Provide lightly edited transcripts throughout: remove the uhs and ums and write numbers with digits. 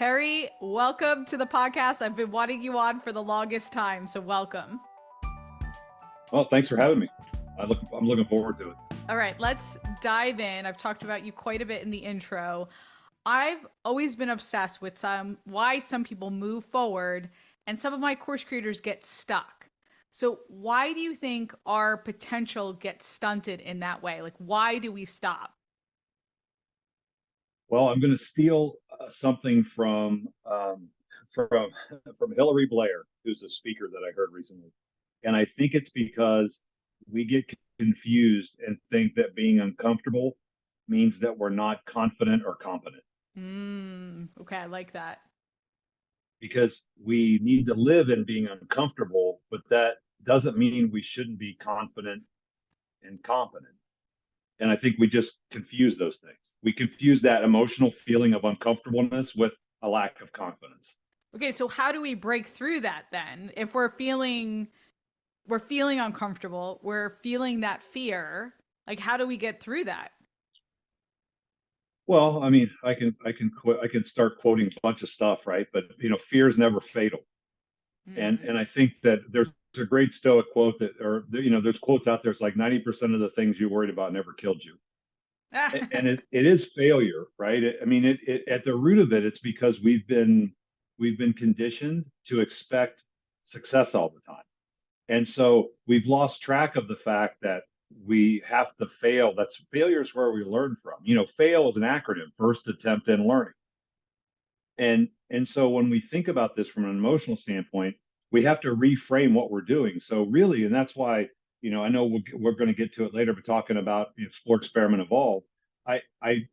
Perry, welcome to the podcast. I've been wanting you on for the longest time, so welcome. Well, thanks for having me. I'm looking forward to it. All right, let's dive in. I've talked about you quite a bit in the intro. I've always been obsessed with why some people move forward and some of my course creators get stuck. So why do you think our potential gets stunted in that way? Like, why do we stop? Well, I'm going to steal something from from Hillary Blair, who's a speaker that I heard recently, and I think it's because we get confused and think that being uncomfortable means that we're not confident or competent. Okay, I like that. Because we need to live in being uncomfortable, but that doesn't mean we shouldn't be confident and competent. And I think we just confuse those things. We confuse that emotional feeling of uncomfortableness with a lack of confidence. Okay, so how do we break through that then? If we're feeling uncomfortable, we're feeling that fear, like how do we get through that? Well, I mean, I can start quoting a bunch of stuff, right? But fear is never fatal. And I think that there's a great Stoic quote there's quotes out there. It's like 90% of the things you worried about never killed you. And it is failure, right? It at the root of it, it's because we've been conditioned to expect success all the time. And so we've lost track of the fact that we have to fail. Failure is where we learn from. Fail is an acronym, first attempt in learning. And so when we think about this from an emotional standpoint, we have to reframe what we're doing. So really, and that's why, I know we're going to get to it later, but talking about explore, experiment, evolve. I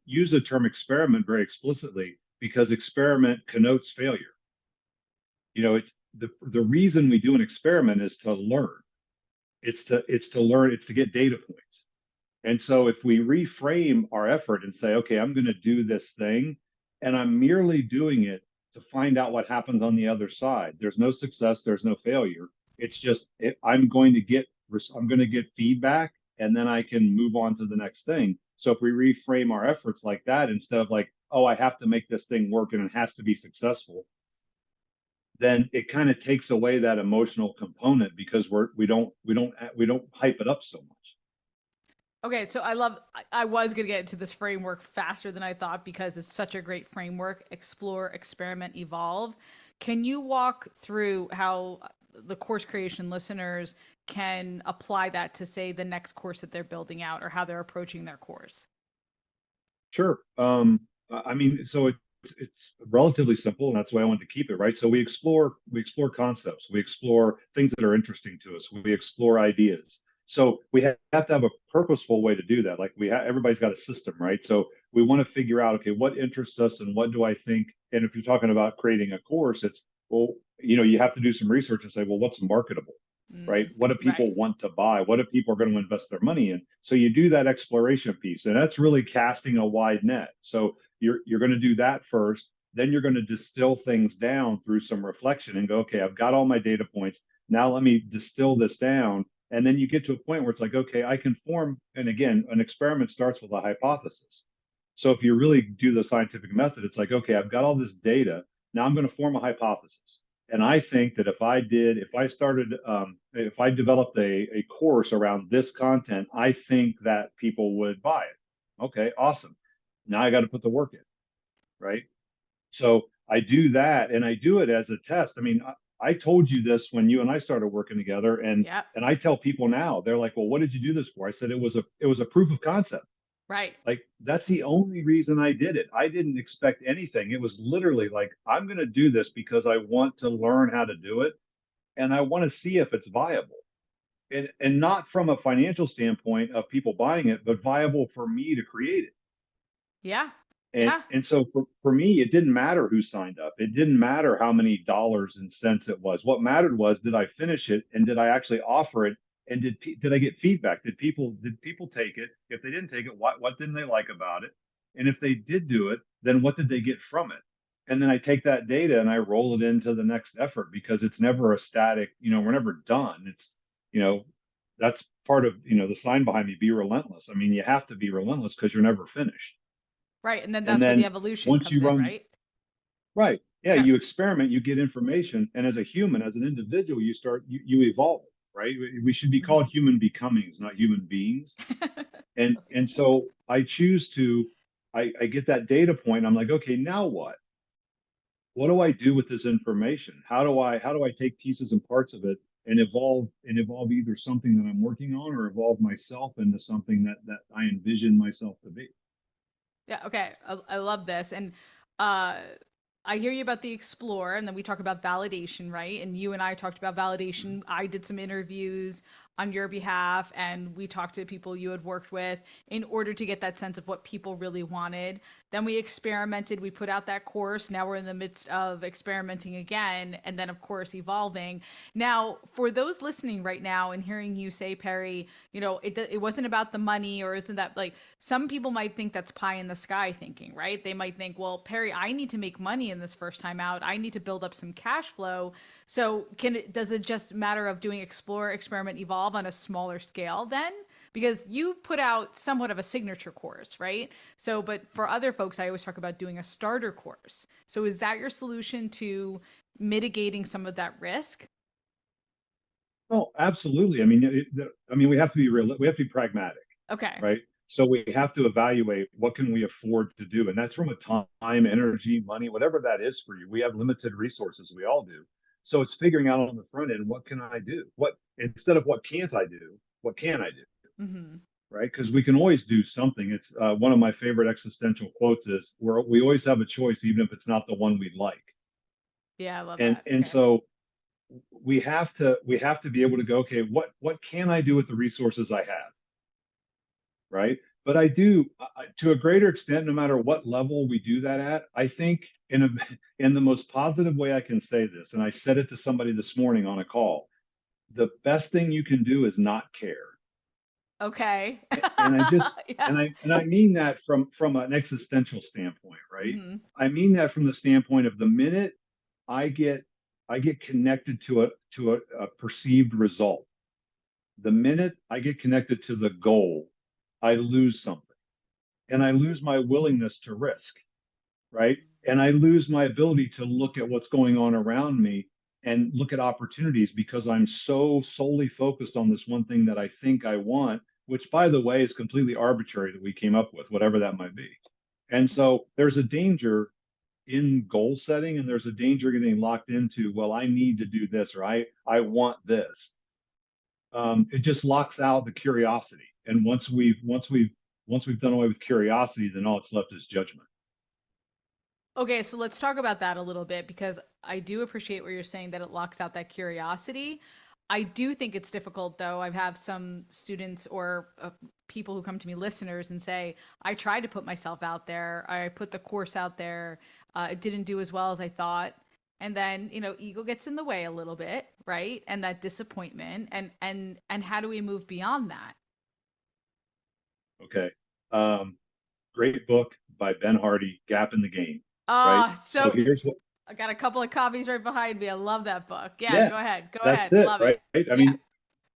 use the term experiment very explicitly because experiment connotes failure. It's the reason we do an experiment is to learn. It's to learn, it's to get data points. And so if we reframe our effort and say, okay, I'm going to do this thing, and I'm merely doing it to find out what happens on the other side. There's no success, there's no failure. It's just I'm going to get feedback, and then I can move on to the next thing. So if we reframe our efforts like that, instead of like, oh, I have to make this thing work and it has to be successful, then it kind of takes away that emotional component because we don't hype it up so much. Okay, so I was going to get into this framework faster than I thought because it's such a great framework. Explore, experiment, evolve. Can you walk through how the course creation listeners can apply that to, say, the next course that they're building out or how they're approaching their course? Sure. So it's relatively simple, and that's why I wanted to keep it, right? So we explore concepts, we explore things that are interesting to us, we explore ideas. So we have to have a purposeful way to do that. Like everybody's got a system, right? So we want to figure out, okay, what interests us and what do I think? And if you're talking about creating a course, it's, well, you have to do some research and say, well, what's marketable, right? What do people want to buy? What do people are going to invest their money in? So you do that exploration piece, and that's really casting a wide net. So you're going to do that first, then you're going to distill things down through some reflection and go, okay, I've got all my data points. Now let me distill this down. And then you get to a point where it's like, okay, I can form, and again, an experiment starts with a hypothesis. So if you really do the scientific method, it's like, okay, I've got all this data. Now I'm going to form a hypothesis. And I think that if I developed a course around this content, I think that people would buy it. Okay, awesome. Now I got to put the work in, right? So I do that, and I do it as a test. I mean, I told you this when you and I started working together, and I tell people now, they're like, "Well, what did you do this for?" I said it was a proof of concept. Right. Like that's the only reason I did it. I didn't expect anything. It was literally like, I'm going to do this because I want to learn how to do it, and I want to see if it's viable. And not from a financial standpoint of people buying it, but viable for me to create it. Yeah. And so for me, it didn't matter who signed up. It didn't matter how many dollars and cents it was. What mattered was, did I finish it, and did I actually offer it, and did I get feedback? Did people take it? If they didn't take it, what didn't they like about it? And if they did do it, then what did they get from it? And then I take that data and I roll it into the next effort, because it's never a static, we're never done. It's, that's part of, the sign behind me, be relentless. I mean, you have to be relentless because you're never finished. Right. And then that's where the evolution comes in, right? Right. Yeah, you experiment, you get information, and as a human, as an individual, you evolve, right? We should be called Mhm. human becomings, not human beings. And so I choose to, I get that data point. I'm like, okay, now what? What do I do with this information? How do I take pieces and parts of it and evolve either something that I'm working on or evolve myself into something that I envision myself to be. Yeah, okay. I love this. And uh I hear you about the explore, and then we talk about validation, right? And you and I talked about validation. I did some interviews on your behalf, and we talked to people you had worked with in order to get that sense of what people really wanted. Then we experimented, we put out that course. Now we're in the midst of experimenting again, and then, of course, evolving. Now, for those listening right now and hearing you say, Perry, it wasn't about the money, or isn't that like some people might think that's pie in the sky thinking, right? They might think, well, Perry, I need to make money in this first time out. I need to build up some cash flow. So does it just matter of doing explore, experiment, evolve on a smaller scale then? Because you put out somewhat of a signature course, right? So, but for other folks, I always talk about doing a starter course. So is that your solution to mitigating some of that risk? Oh, absolutely. I mean, we have to be real. We have to be pragmatic, Okay. right? So we have to evaluate what can we afford to do, and that's from a time, energy, money, whatever that is for you. We have limited resources. We all do. So it's figuring out on the front end, what can I do? What instead of what can't I do? What can I do? Mm-hmm. Right? Because we can always do something. It's one of my favorite existential quotes is we always have a choice, even if it's not the one we like. Yeah, I love And that. and Okay. so we have to be able to go, okay, what can I do with the resources I have, right? But I do to a greater extent, no matter what level we do that at. I think in the most positive way I can say this, and I said it to somebody this morning on a call. The best thing you can do is not care. Okay. And I just Yeah. and I mean that from an existential standpoint, right? Mm-hmm. I mean that from the standpoint of the minute I get I get connected to a perceived result. The minute I get connected to the goal, I lose something. And I lose my willingness to risk, right? And I lose my ability to look at what's going on around me and look at opportunities because I'm so solely focused on this one thing that I think I want, which, by the way, is completely arbitrary that we came up with, whatever that might be. And so there's a danger in goal setting, and there's a danger getting locked into, well, I need to do this, or I want this. It just locks out the curiosity. And once we've done away with curiosity, then all it's left is judgment. Okay, so let's talk about that a little bit because I do appreciate what you're saying that it locks out that curiosity. I do think it's difficult though. I have some students or people who come to me, listeners, and say, I tried to put myself out there. I put the course out there. It didn't do as well as I thought. And then, ego gets in the way a little bit, right? And that disappointment and how do we move beyond that? Okay. Um, Great book by Ben Hardy, Gap in the Game. Right. Ah, So so here's what. I got a couple of copies right behind me. I love that book. Yeah, Yeah, go ahead. Go that's ahead. it. Love Right. it. I Yeah. mean,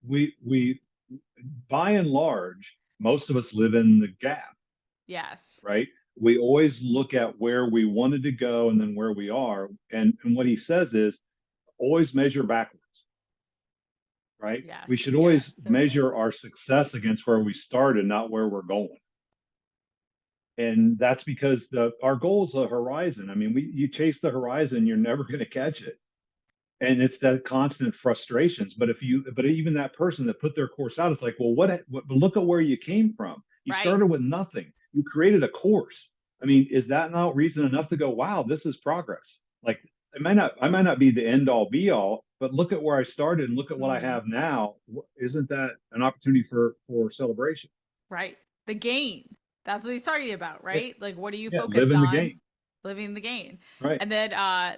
we by and large, most of us live in the gap. Yes. Right. We always look at where we wanted to go and then where we are. And what he says is always measure backwards. Right. We Yes. should Yes. always So good. measure our success against where we started, not where we're going. And that's because our goal is a horizon. I mean, you chase the horizon, you're never going to catch it. And it's that constant frustrations. But even that person that put their course out, it's like, well, but look at where you came from. You Right. started with nothing. You created a course. I mean, is that not reason enough to go, wow, this is progress? Like, I might not be the end all be all, but look at where I started and look at what I Hmm. have now. Isn't that an opportunity for celebration? Right. The gain. That's what he's talking about, Yeah, right? Like, what are you yeah, live focused in the on? game. Living the gain. Right. And then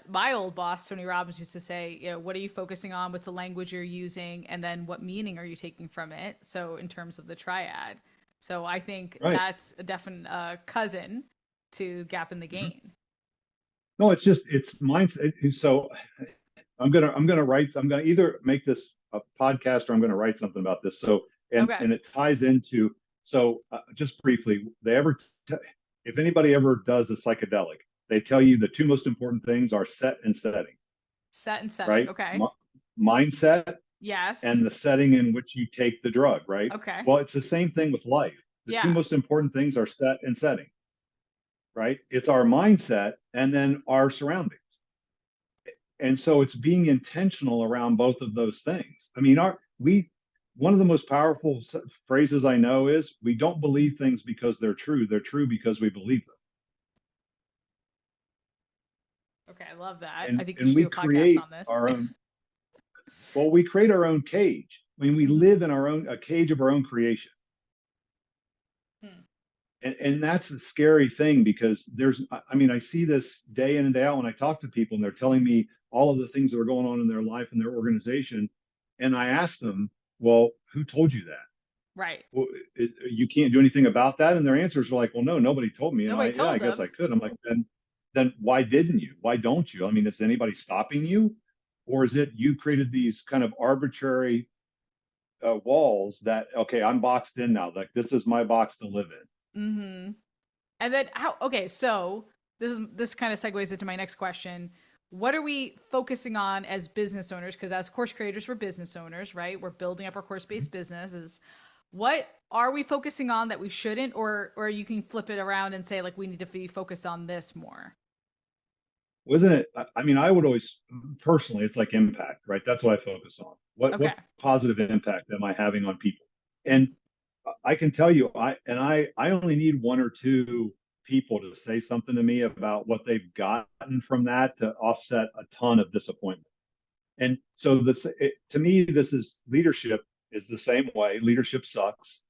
my old boss, Tony Robbins, used to say, what are you focusing on? What's the language you're using? And then what meaning are you taking from it? So, in terms of the triad. So, I think Right. that's a definite cousin to gap in the Mhm. gain. No, it's mindset. So I'm gonna either make this a podcast or I'm gonna write something about this. So Okay. and it ties into just briefly, if anybody ever does a psychedelic, they tell you the two most important things are set and setting, Set and setting. right? Okay. Mindset Yes. and the setting in which you take the drug, right? Okay. Well, it's the same thing with life. The two Yeah. most important things are set and setting, right? It's our mindset and then our surroundings. And so it's being intentional around both of those things. I mean, one of the most powerful phrases I know is we don't believe things because they're true. They're true because we believe them. Okay, I love that. I And think you and should do we a podcast create on this. our own. Well, we create our own cage. I mean, we live in a cage of our own creation. Hmm. And that's a scary thing because I mean, I see this day in and day out when I talk to people and they're telling me all of the things that are going on in their life and their organization. And I ask them, well, who told you that? Right. Well, you can't do anything about that. And their answers are like, well, no, nobody told me. And Nobody I told guess them. I could. I'm like, then why didn't you? Why don't you? I mean, is anybody stopping you? Or is it you created these kind of arbitrary walls that, okay, I'm boxed in now. Like this is my box to live in. Mm-hmm. And then okay, so this kind of segues into my next question. What are we focusing on as business owners? Because as course creators, we're business owners, right? We're building up our course-based businesses. What are we focusing on that we shouldn't, or you can flip it around and say like we need to be focused on this more? Wasn't it? I mean, I would always personally, it's like impact, right? That's what I focus on. Okay. What positive impact am I having on people? And I can tell you, I only need one or two people to say something to me about what they've gotten from that to offset a ton of disappointment. And so to me, this is leadership is the same way. Leadership sucks.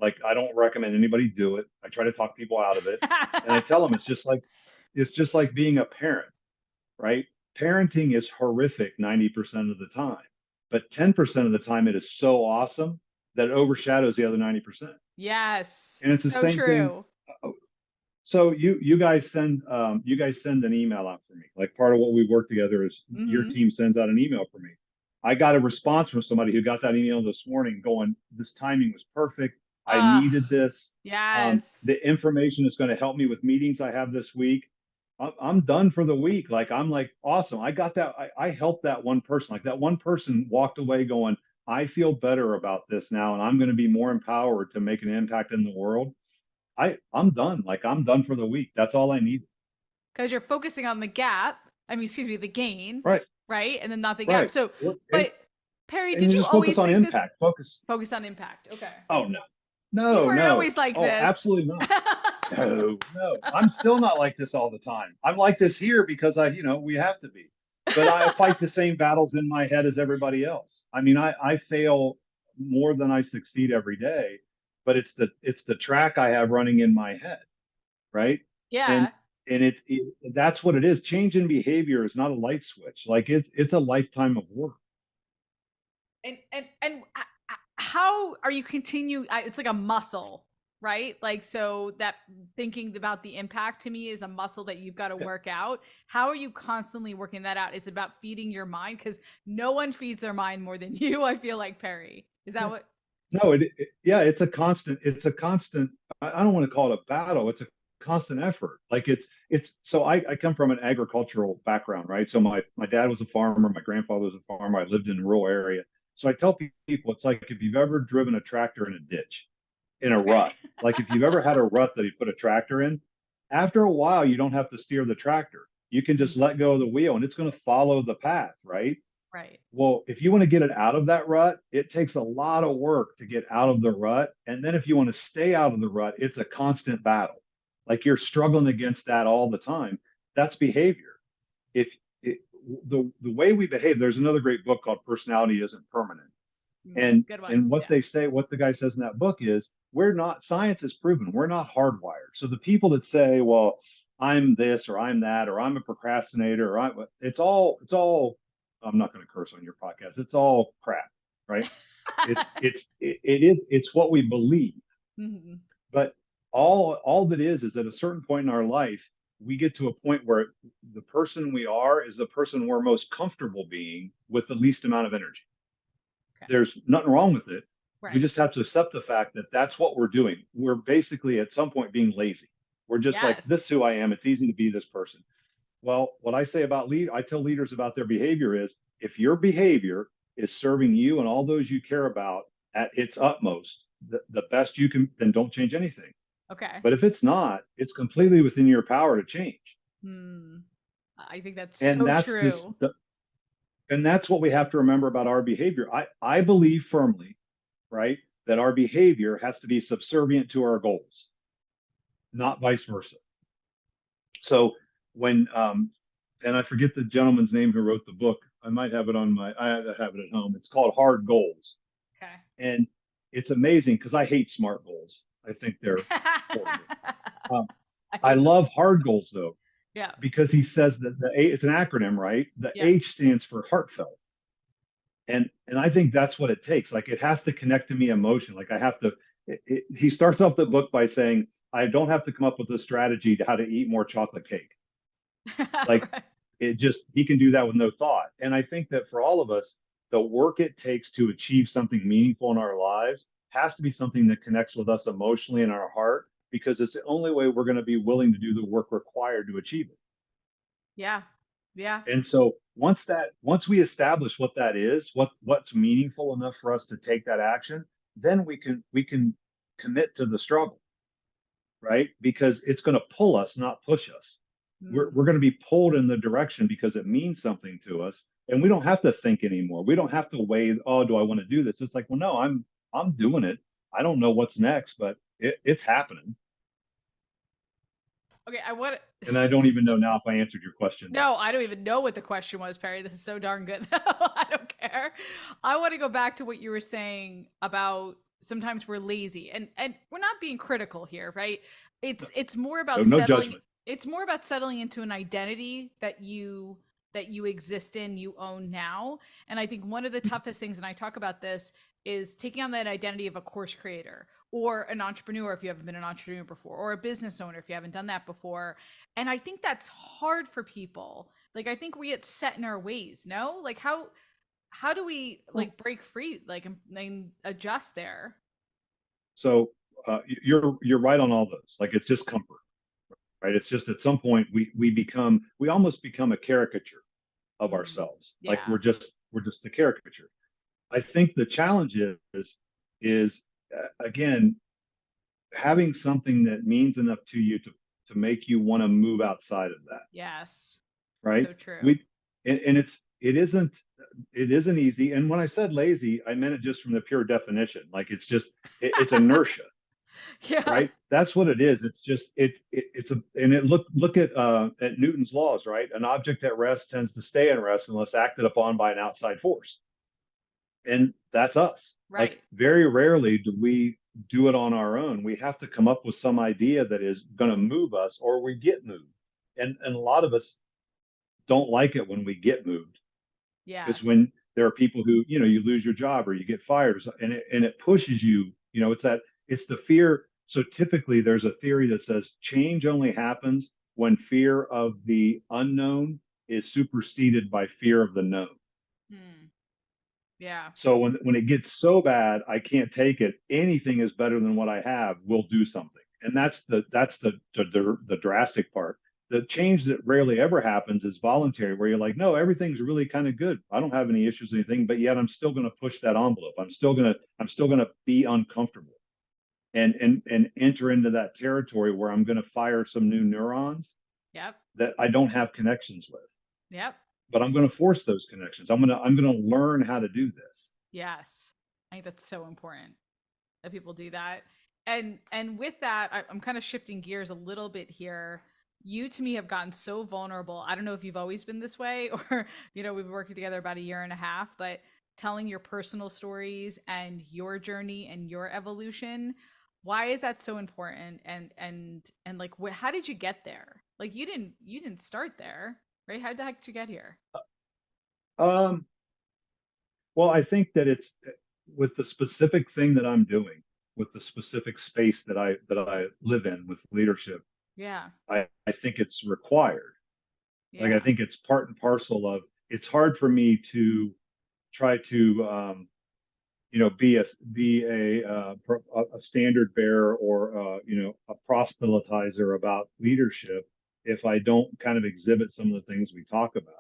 Like I don't recommend anybody do it. I try to talk people out of it, and I tell them it's just like being a parent, right? Parenting is horrific 90% of the time, but 10% of the time it is so awesome that it overshadows the other 90%. Yes. And it's the So same thing. true. So you guys send an email out for me. Like part of what we work together is your Mm-hmm. team sends out an email for me. I got a response from somebody who got that email this morning going, this timing was perfect. I needed this. Yes. The information is going to help me with meetings I have this week. I'm done for the week. Like, I'm like, awesome. I got that. I helped that one person. Like that one person walked away going, I feel better about this now. And I'm going to be more empowered to make an impact in the world. I'm done. Like I'm done for the week. That's all I need. Because you're focusing on the gap. I mean, excuse me, the gain. Right. Right. And then not the gap. Right. So, And, but Perry, and did you you just focus always on think this? impact. Focus. Focus on impact. Okay. Oh no. You No, weren't no. always like Oh, this. absolutely not. No, no. I'm still not like this all the time. I'm like this here because we have to be. But I fight the same battles in my head as everybody else. I mean, I fail more than I succeed every day, but it's the track I have running in my head, right? And Yeah. and that's what it is. Change in behavior is not a light switch. Like it's a lifetime of work. And how are you continue? It's like a muscle, right? Like, so that thinking about the impact to me is a muscle that you've got to work out. How are you constantly working that out? It's about feeding your mind, because no one feeds their mind more than you. I feel like, Perry. Is that what? No, yeah, it's a constant. I don't want to call it a battle. It's a constant effort. Like so I come from an agricultural background, right? So my dad was a farmer, my grandfather was a farmer. I lived in a rural area. So I tell people it's like if you've ever driven a tractor in a ditch, in a Okay. rut. Like if you've ever had a rut that you put a tractor in, after a while you don't have to steer the tractor. You can just let go of the wheel and it's going to follow the path, right? Right. Well, if you want to get it out of that rut, it takes a lot of work to get out of the rut. And then if you want to stay out of the rut, it's a constant battle. Like you're struggling against that all the time. That's behavior. If it, the way we behave, there's another great book called Personality Isn't Permanent. And Good one. and what Yeah. they say, what the guy says in that book is we're not, science has proven we're not hardwired. So the people that say, well, I'm this or I'm that or I'm a procrastinator or it's all I'm not going to curse on your podcast. It's all crap, right? It's what we believe. Mm-hmm. But all that is at a certain point in our life, we get to a point where the person we are is the person we're most comfortable being with the least amount of energy. Okay. There's nothing wrong with it. Right. We just have to accept the fact that that's what we're doing. We're basically at some point being lazy. We're just like, this Yes. is who I am. It's easy to be this person. Well, what I say about I tell leaders about their behavior is, if your behavior is serving you and all those you care about at its utmost, the best you can, then don't change anything. Okay. But if it's not, it's completely within your power to change. Hmm. I think that's And so that's true. and that's what we have to remember about our behavior. I believe firmly, right, that our behavior has to be subservient to our goals, not vice versa. So when and I forget the gentleman's name who wrote the book. I might have it I have it at home. It's called Hard Goals. Okay. And it's amazing because I hate SMART goals. I think they're horrible. Um, I I hate them. love hard goals though, Yeah. because he says that it's an acronym, right? The Yeah. H stands for heartfelt. And I think that's what it takes. Like, it has to connect to me emotion. Like, I have to, he starts off the book by saying, I don't have to come up with a strategy to how to eat more chocolate cake. Like, Right. he can do that with no thought. And I think that for all of us, the work it takes to achieve something meaningful in our lives has to be something that connects with us emotionally in our heart, because it's the only way we're going to be willing to do the work required to achieve it. Yeah. Yeah. And so once we establish what that is, what's meaningful enough for us to take that action, then we can commit to the struggle, right? Because it's going to pull us, not push us. We're Mm. going to be pulled in the direction because it means something to us, and we don't have to think anymore. We don't have to weigh, oh, do I want to do this? It's like, well, no, I'm doing it. I don't know what's next, but it's happening. Okay. I want And I don't even so know now if I answered your question, but no, I don't even know what the question was, Perry. This is so darn good. I don't care. I want to go back to what you were saying about sometimes we're lazy, and we're not being critical here, right? It's more no, about no settling. judgment. It's more about settling into an identity that you exist in, you own now. And I think one of the toughest things, and I talk about this, is taking on that identity of a course creator or an entrepreneur if you haven't been an entrepreneur before, or a business owner if you haven't done that before. And I think that's hard for people. Like, I think we get set in our ways, no? Like, how do we Well, like break free, like, and adjust there? so you're right on all those. Like, it's just comfort, right? It's just at some point we almost become a caricature of Mm, ourselves. Like, yeah. we're just the caricature. I think the challenge is again, having something that means enough to you to make you want to move outside of that, Yes. right? So true. We and it isn't easy. And when I said lazy, I meant it just from the pure definition. Like, it's just it's inertia, Yeah. right? That's what it is. It's just it's a and it look at Newton's laws, right? An object at rest tends to stay in rest unless acted upon by an outside force. And that's us. Like, Right. very rarely do we do it on our own. We have to come up with some idea that is going to move us, or we get moved. And a lot of us don't like it when we get moved. It's Yes. when there are people who, you lose your job or you get fired, and it pushes you. It's the fear. So typically there's a theory that says change only happens when fear of the unknown is superseded by fear of the known. Hmm. Yeah. So when it gets so bad, I can't take it. Anything is better than what I have. We'll do something, and that's the drastic part. The change that rarely ever happens is voluntary, where you're like, no, everything's really kind of good. I don't have any issues or anything, but yet I'm still going to push that envelope. I'm still gonna be uncomfortable, and enter into that territory where I'm going to fire some new neurons Yep. that I don't have connections with. Yep. But I'm going to force those connections. I'm going to learn how to do this. Yes. I think that's so important that people do that. And with that, I'm kind of shifting gears a little bit here. You to me have gotten so vulnerable. I don't know if you've always been this way or we've been working together about a year and a half, but telling your personal stories and your journey and your evolution, why is that so important? And like, how did you get there? Like, you didn't start there, right? How the heck did you get here? Um, well, I think that it's with the specific thing that I'm doing, with the specific space that I live in with leadership. Yeah. I think it's required. Like, I Yeah. think it's part and parcel of. It's hard for me to try to a standard bearer or a proselytizer about leadership if I don't kind of exhibit some of the things we talk about.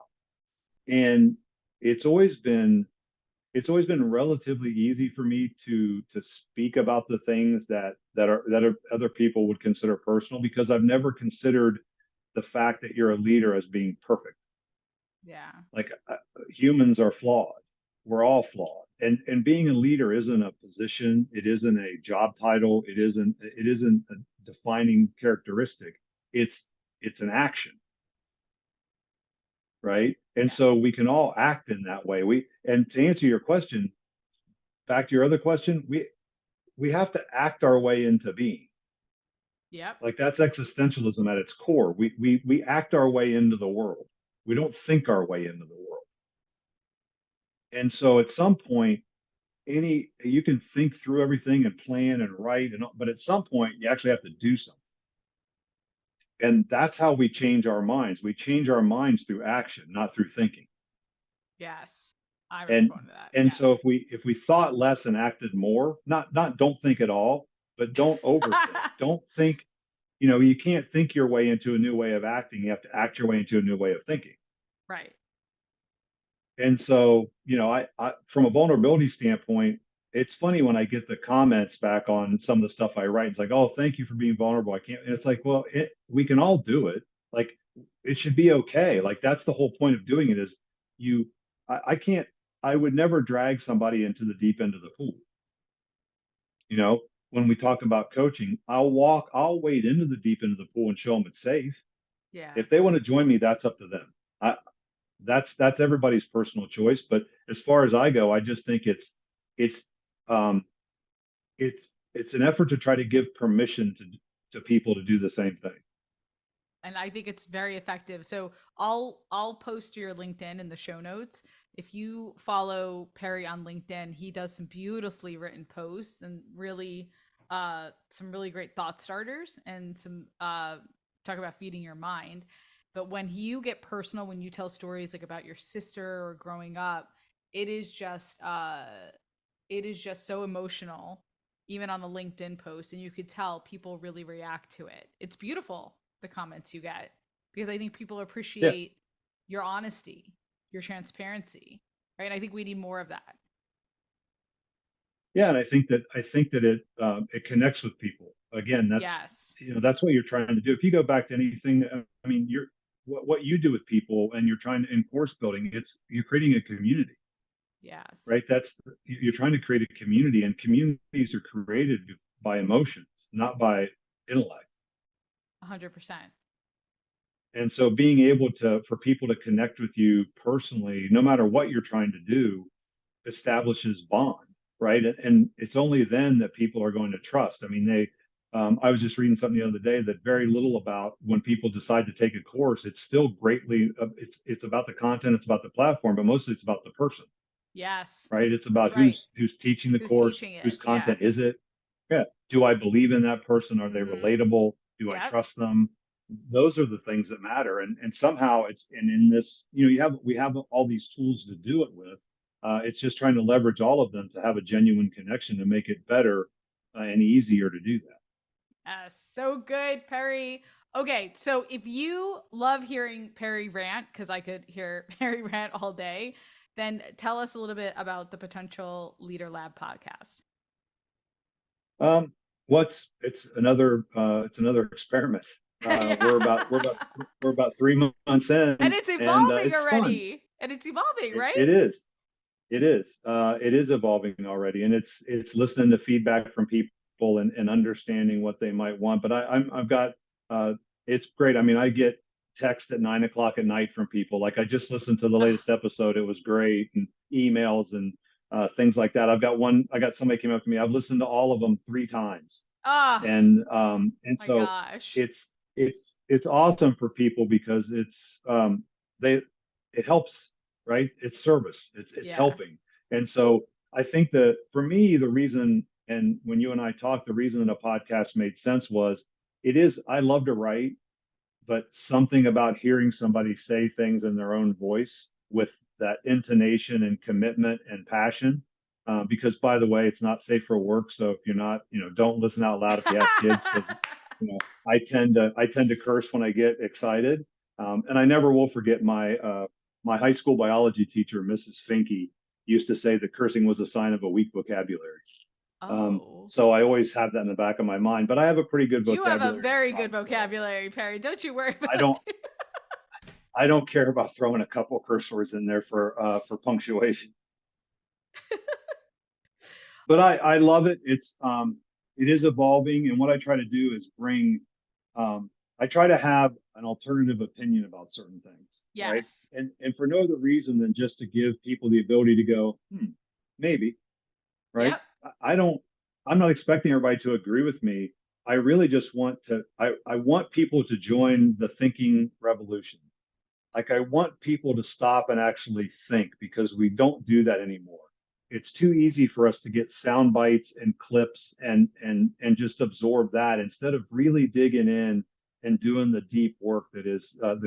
And it's always been relatively easy for me to speak about the things that other people would consider personal, because I've never considered the fact that you're a leader as being perfect. Yeah. Like humans are flawed. We're all flawed. And being a leader isn't a position, it isn't a job title, it isn't a defining characteristic. It's an action. Right. And so we can all act in that way. And to answer your question, back to your other question, we have to act our way into being. Yep. Like that's existentialism at its core. We act our way into the world. We don't think our way into the world. And so at some point, you can think through everything and plan and write, but at some point you actually have to do something. And that's how we change our minds. We change our minds through action, not through thinking. Yes. I And respond to that. and Yes. so if we thought less and acted more, not don't think at all, but don't overthink. Don't think, you can't think your way into a new way of acting. You have to act your way into a new way of thinking. Right. And so, I from a vulnerability standpoint, it's funny when I get the comments back on some of the stuff I write. It's like, oh, thank you for being vulnerable. I can't. And it's like, well, we can all do it. Like, it should be okay. Like, that's the whole point of doing it is I can't, I would never drag somebody into the deep end of the pool. When we talk about coaching, I'll wade into the deep end of the pool and show them it's safe. Yeah. If they want to join me, that's up to them. That's everybody's personal choice. But as far as I go, I just think it's an effort to try to give permission to people to do the same thing. And I think it's very effective. So I'll post your LinkedIn in the show notes. If you follow Perry on LinkedIn, he does some beautifully written posts and really some really great thought starters and some talk about feeding your mind. But when you get personal, when you tell stories like about your sister or growing up, it is just so emotional, even on the LinkedIn post, and you could tell people really react to it. It's beautiful, the comments you get, because I think people appreciate your honesty, your transparency, right? And I think we need more of that. Yeah, and I think that it connects with people. Again, that's what you're trying to do. If you go back to anything, I mean, what you do with people, and you're trying to in course building, you're creating a community. Yes. Right. You're trying to create a community, and communities are created by emotions, not by intellect. 100%. And so being able for people to connect with you personally, no matter what you're trying to do, establishes bond. Right. And it's only then that people are going to trust. I mean, I was just reading something the other day that very little about when people decide to take a course. It's still greatly, it's about the content, it's about the platform, but mostly it's about the person. Yes. Right. It's about who's teaching the course, whose content is it? Yeah. Do I believe in that person? Are they relatable? Do I trust them? Those are the things that matter. And somehow in this, we have all these tools to do it with. It's just trying to leverage all of them to have a genuine connection to make it better and easier to do that. So good, Perry. Okay, so if you love hearing Perry rant, because I could hear Perry rant all day, then tell us a little bit about the Potential Leader Lab podcast. It's another experiment. We're about 3 months in, and it's evolving it's already. Fun. And it's evolving, right? It is evolving already, and it's listening to feedback from people and understanding what they might want. But I've got it's great. I mean, I get text at 9:00 at night from people. Like, I just listened to the latest episode. It was great, and emails and things like that. I got somebody came up to me. I've listened to all of them 3 times. And so gosh. it's awesome for people because it helps, right? It's service. It's helping. And so I think that for me, the reason, and when you and I talked, the reason that a podcast made sense was I love to write, but something about hearing somebody say things in their own voice with that intonation and commitment and passion, because, by the way, it's not safe for work. So if you're not, don't listen out loud if you have kids, because I tend to curse when I get excited. And I never will forget my high school biology teacher, Mrs. Finke, used to say that cursing was a sign of a weak vocabulary. So I always have that in the back of my mind, but I have a pretty good vocabulary. You have a very good vocabulary, Perry. Don't you worry about it. I don't care about throwing a couple curse words in there for punctuation. But I love it. It is evolving, and what I try to do is I try to have an alternative opinion about certain things. Yes. Right? And for no other reason than just to give people the ability to go, maybe. Right. Yep. I'm not expecting everybody to agree with me. I really just I want people to join the thinking revolution. Like, I want people to stop and actually think, because we don't do that anymore. It's too easy for us to get sound bites and clips and just absorb that, instead of really digging in and doing the deep work that is a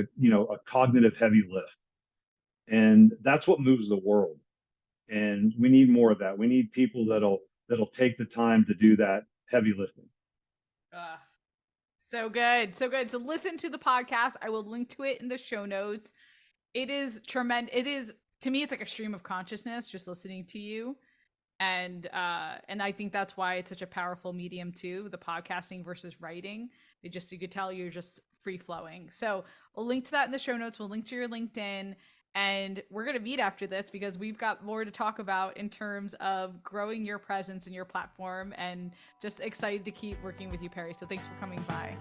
cognitive heavy lift. And that's what moves the world. And we need more of that. We need people that'll take the time to do that heavy lifting. So good. So good. So listen to the podcast. I will link to it in the show notes. It is tremendous. It is, to me, it's like a stream of consciousness just listening to you. And I think that's why it's such a powerful medium too, the podcasting versus writing. You could tell you're just free flowing. So I'll link to that in the show notes. We'll link to your LinkedIn. And we're going to meet after this, because we've got more to talk about in terms of growing your presence in your platform, and just excited to keep working with you, Perry. So thanks for coming by.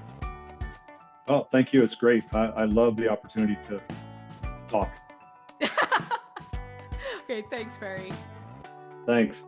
Oh, thank you. It's great. I love the opportunity to talk. Okay. Thanks, Perry. Thanks.